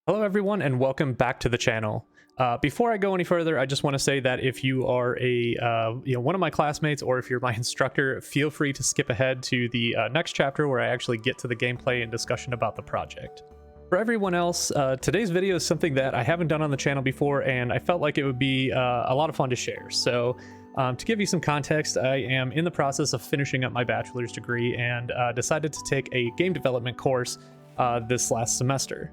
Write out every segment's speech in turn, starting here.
Hello everyone and welcome back to the channel. Before I go any further, I just want to say that if you are one of my classmates or if you're my instructor, feel free to skip ahead to the next chapter where I actually get to the gameplay and discussion about the project. For everyone else, today's video is something that I haven't done on the channel before and I felt like it would be a lot of fun to share. So to give you some context, I am in the process of finishing up my bachelor's degree and decided to take a game development course this last semester.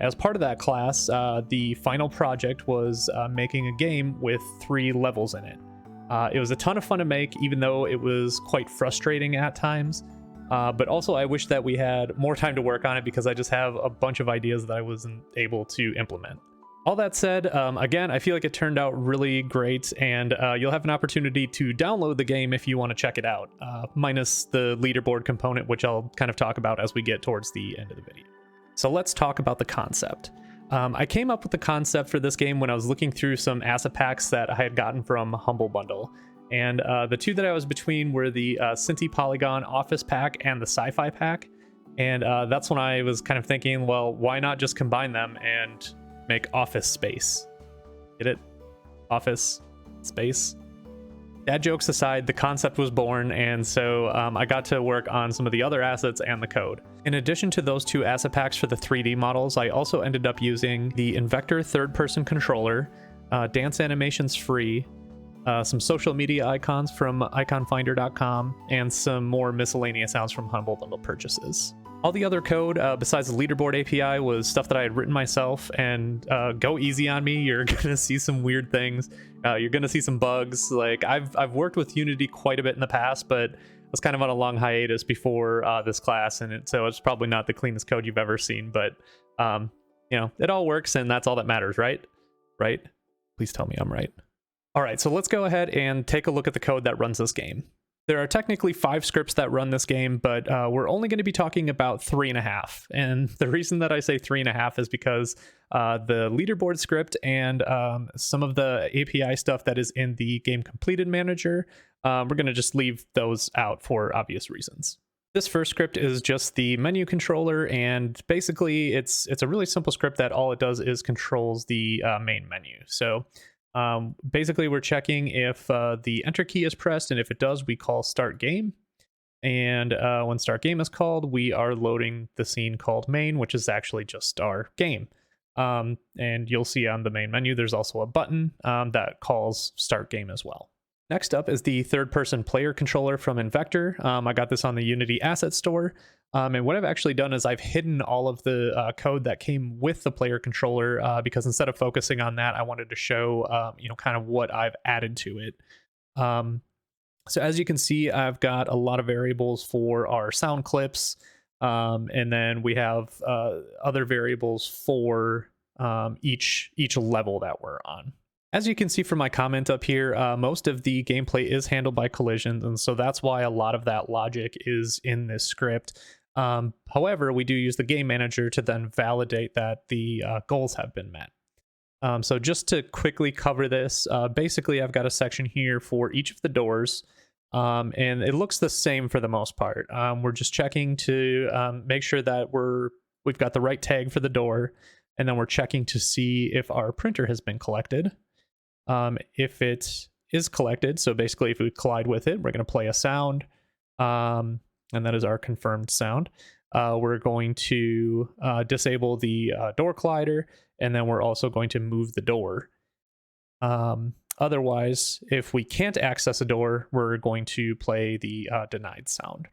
As part of that class, the final project was making a game with 3 levels in it. It was a ton of fun to make, even though it was quite frustrating at times. But also I wish that we had more time to work on it because I just have a bunch of ideas that I wasn't able to implement. All that said, again, I feel like it turned out really great, and you'll have an opportunity to download the game if you want to check it out, minus the leaderboard component, which I'll kind of talk about as we get towards the end of the video. So let's talk about the concept. I came up with the concept for this game when I was looking through some asset packs that I had gotten from Humble Bundle. And the two that I was between were the Cinti Polygon Office Pack and the Sci-Fi Pack. And that's when I was kind of thinking, well, why not just combine them and make Office Space? Get it? Office Space? Dad jokes aside, the concept was born, and so I got to work on some of the other assets and the code. In addition to those 2 asset packs for the 3D models, I also ended up using the Invector third-person controller, dance animations free, some social media icons from iconfinder.com, and some more miscellaneous sounds from Humble Bundle purchases. All the other code, besides the leaderboard API, was stuff that I had written myself, and go easy on me. You're gonna see some weird things. You're gonna see some bugs. Like I've worked with Unity quite a bit in the past, but I was kind of on a long hiatus before this class, and so it's probably not the cleanest code you've ever seen. But it all works, and that's all that matters, right? Right? Please tell me I'm right. All right, so let's go ahead and take a look at the code that runs this game. There are technically 5 scripts that run this game, but we're only going to be talking about 3.5. And the reason that I say 3.5 is because the leaderboard script and some of the API stuff that is in the game completed manager, we're going to just leave those out for obvious reasons. This first script is just the menu controller, and basically it's a really simple script that all it does is controls the main menu. So basically we're checking if the enter key is pressed, and if it does, we call start game. And when start game is called, we are loading the scene called main, which is actually just our game. And you'll see on the main menu, there's also a button that calls start game as well. Next up is the third-person player controller from Invector. I got this on the Unity Asset Store. And what I've actually done is I've hidden all of the code that came with the player controller because instead of focusing on that, I wanted to show, kind of what I've added to it. So as you can see, I've got a lot of variables for our sound clips. And then we have other variables for each level that we're on. As you can see from my comment up here, most of the gameplay is handled by collisions, and so that's why a lot of that logic is in this script. However, we do use the game manager to then validate that the goals have been met. So just to quickly cover this, basically I've got a section here for each of the doors, and it looks the same for the most part. We're just checking to make sure that we've got the right tag for the door, and then we're checking to see if our printer has been collected. If it is collected, so basically if we collide with it, we're going to play a sound, and that is our confirmed sound. We're going to disable the door collider, and then we're also going to move the door. Otherwise, if we can't access a door, we're going to play the denied sound.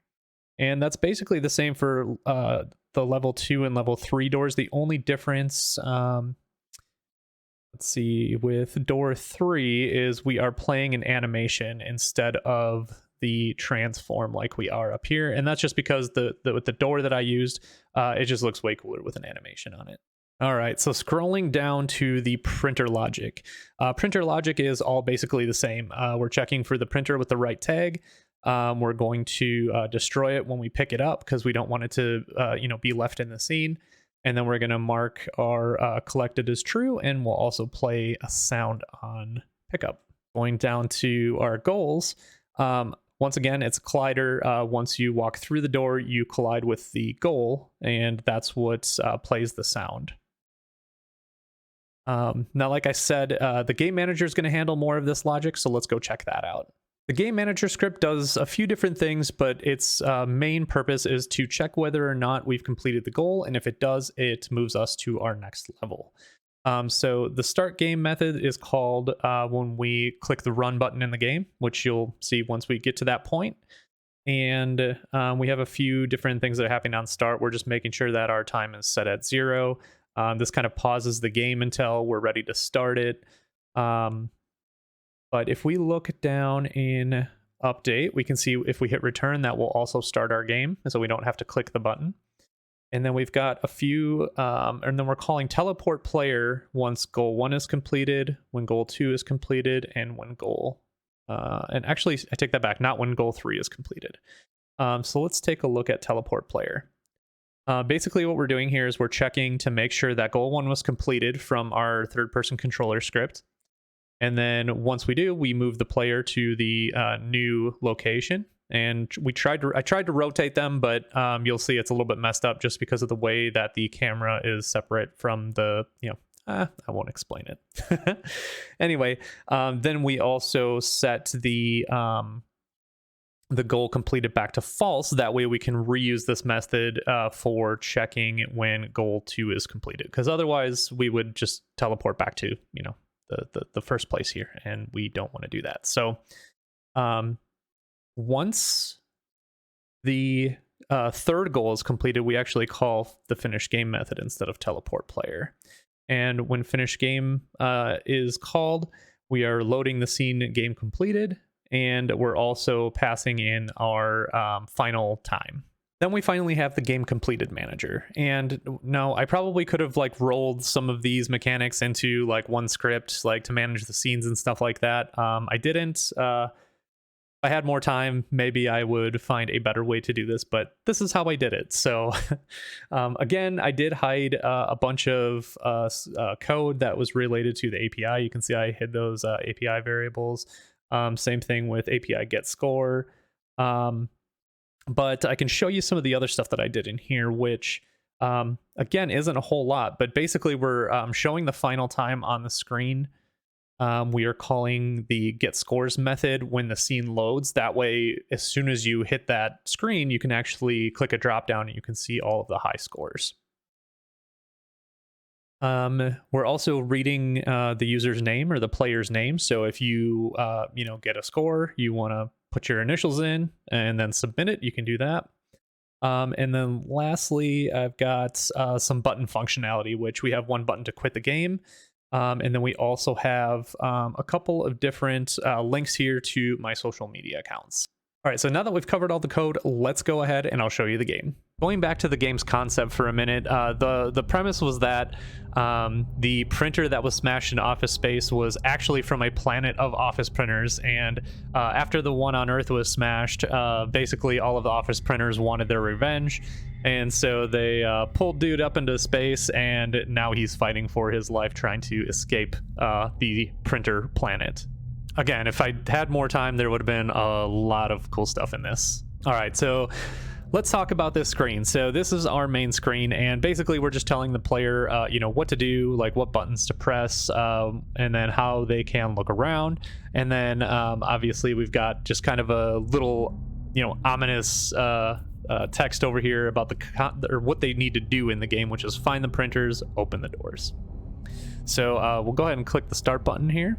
And that's basically the same for the level 2 and level 3 doors. The only difference, let's see, with door 3 is we are playing an animation instead of the transform like we are up here. And that's just because with the door that I used, it just looks way cooler with an animation on it. All right, so scrolling down to the printer logic. Printer logic is all basically the same. We're checking for the printer with the right tag. We're going to destroy it when we pick it up because we don't want it to be left in the scene. And then we're going to mark our collected as true, and we'll also play a sound on pickup. Going down to our goals, once again, it's a collider. Once you walk through the door, you collide with the goal, and that's what plays the sound. Now, like I said, the game manager is going to handle more of this logic, so let's go check that out. The game manager script does a few different things, but its main purpose is to check whether or not we've completed the goal, and if it does, it moves us to our next level. So the start game method is called when we click the run button in the game, which you'll see once we get to that point. And we have a few different things that are happening on start. We're just making sure that our time is set at 0. This kind of pauses the game until we're ready to start it. But if we look down in update, we can see if we hit return, that will also start our game, so we don't have to click the button. And then we've got a few, and then we're calling teleport player once goal 1 is completed, when goal 2 is completed, and when goal, and actually I take that back, not when goal 3 is completed. So let's take a look at teleport player. Basically what we're doing here is we're checking to make sure that goal 1 was completed from our third-person controller script. And then once we do, we move the player to the new location. And I tried to rotate them, but you'll see it's a little bit messed up just because of the way that the camera is separate from the, I won't explain it. Anyway, then we also set the goal completed back to false. That way we can reuse this method for checking when goal 2 is completed. Because otherwise we would just teleport back to, the first place here, and we don't want to do that. So once the third goal is completed, we actually call the finish game method instead of teleport player. And when finish game is called, we are loading the scene game completed, and we're also passing in our final time. Then we finally have the game completed manager. And now I probably could have rolled some of these mechanics into one script, to manage the scenes and stuff like that. I didn't. If I had more time, maybe I would find a better way to do this, but this is how I did it. So again, I did hide a bunch of code that was related to the API. You can see I hid those API variables. Same thing with API get score. But I can show you some of the other stuff that I did in here, which again isn't a whole lot, but basically we're showing the final time on the screen. We are calling the get scores method when the scene loads. That way, as soon as you hit that screen, you can actually click a drop down and you can see all of the high scores. We're also reading the user's name or the player's name. So if you get a score, you want to put your initials in and then submit it, you can do that. And then lastly, I've got some button functionality, which we have one button to quit the game. And then we also have a couple of different links here to my social media accounts. All right, so now that we've covered all the code, let's go ahead and I'll show you the game. Going back to the game's concept for a minute, the premise was that the printer that was smashed in Office Space was actually from a planet of office printers, and after the one on Earth was smashed, basically all of the office printers wanted their revenge, and so they pulled dude up into space, and now he's fighting for his life trying to escape the printer planet. Again, if I had more time, there would have been a lot of cool stuff in this. All right, so let's talk about this screen. So this is our main screen, and basically we're just telling the player, what to do, what buttons to press, and then how they can look around. And then obviously we've got just kind of a little, ominous text over here about or what they need to do in the game, which is find the printers, open the doors. So we'll go ahead and click the start button here.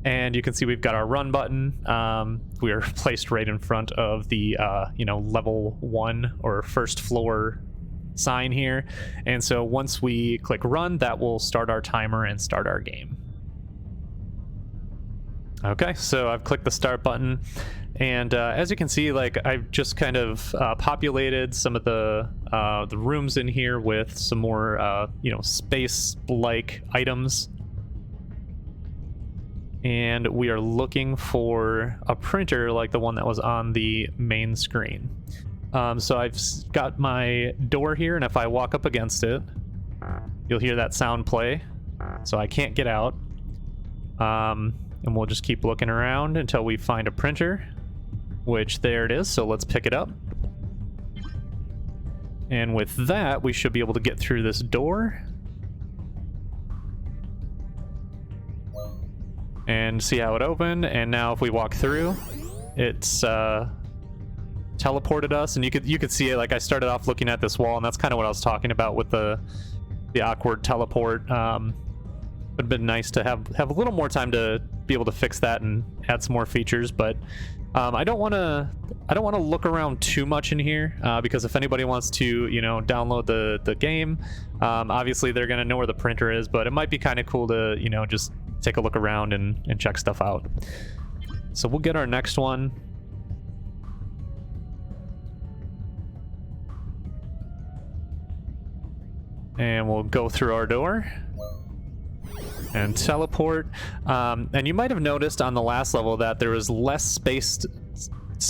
And you can see we've got our run button. We are placed right in front of the, level 1 or first floor sign here. And so once we click run, that will start our timer and start our game. Okay, so I've clicked the start button. And as you can see, I've just kind of populated some of the rooms in here with some more, space-like items. And we are looking for a printer like the one that was on the main screen. So I've got my door here, and if I walk up against it, you'll hear that sound play. So I can't get out. And we'll just keep looking around until we find a printer, which there it is. So let's pick it up. And with that, we should be able to get through this door. and see how it opened. And now if we walk through, it's teleported us, and you could see it. Like, I started off looking at this wall, and that's kind of what I was talking about with the awkward teleport. Would have been nice to have a little more time to be able to fix that and add some more features, but I don't want to look around too much in here, because if anybody wants to, you know, download the game, obviously they're gonna know where the printer is, but it might be kind of cool to, you know, just take a look around and check stuff out. So we'll get our next one. And we'll go through our door and teleport. And you might have noticed on the last level that there was less space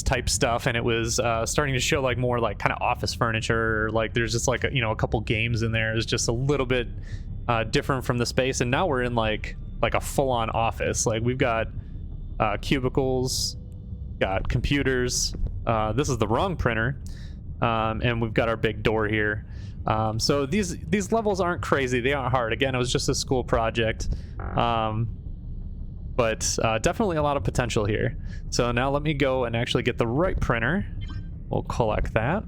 type stuff, and it was starting to show like more like kind of office furniture. Like there's just like a couple games in there. It's just a little bit different from the space. And now we're in like a full-on office. Like we've got cubicles, got computers. This is the wrong printer, and we've got our big door here. So these levels aren't crazy, they aren't hard. Again, it was just a school project, but definitely a lot of potential here. So now let me go and actually get the right printer. We'll collect that,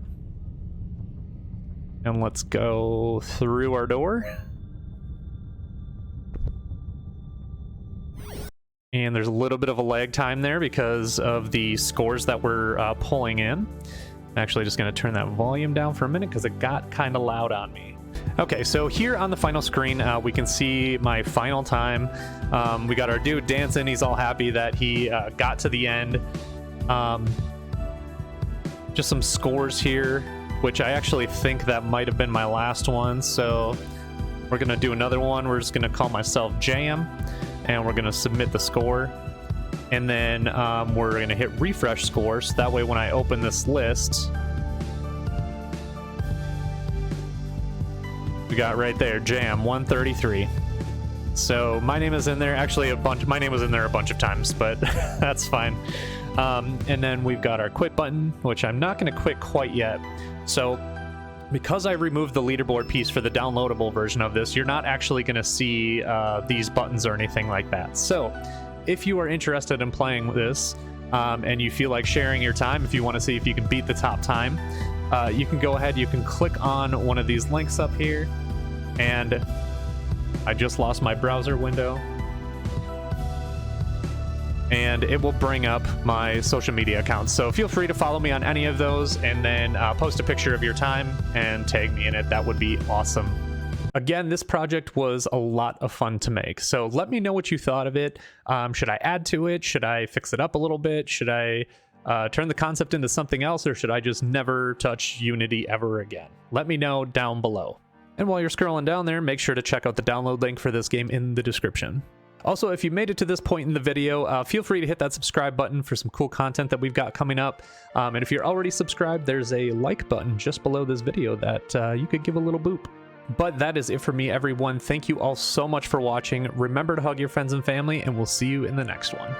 and let's go through our door. And there's a little bit of a lag time there because of the scores that we're pulling in. I'm actually just going to turn that volume down for a minute because it got kind of loud on me. Okay, so here on the final screen, we can see my final time. We got our dude dancing. He's all happy that he got to the end. Just some scores here, which I actually think that might have been my last one. So we're going to do another one. We're just going to call myself Jam, and we're going to submit the score. And then we're going to hit refresh score, so that way when I open this list, we got right there, Jam 133. So my name is in there. Actually, my name was in there a bunch of times, but that's fine. And then we've got our quit button, which I'm not going to quit quite yet. So because I removed the leaderboard piece for the downloadable version of this, you're not actually going to see these buttons or anything like that. So if you are interested in playing this, and you feel like sharing your time, if you want to see if you can beat the top time, you can go ahead, you can click on one of these links up here, and I just lost my browser window, and it will bring up my social media accounts. So feel free to follow me on any of those, and then post a picture of your time and tag me in it. That would be awesome. Again, this project was a lot of fun to make, so let me know what you thought of it. Should I add to it? Should I fix it up a little bit? Should I turn the concept into something else, or should I just never touch Unity ever again? Let me know down below. And while you're scrolling down there, make sure to check out the download link for this game in the description. Also, if you made it to this point in the video, feel free to hit that subscribe button for some cool content that we've got coming up. And if you're already subscribed, there's a like button just below this video that you could give a little boop. But that is it for me, everyone. Thank you all so much for watching. Remember to hug your friends and family, and we'll see you in the next one.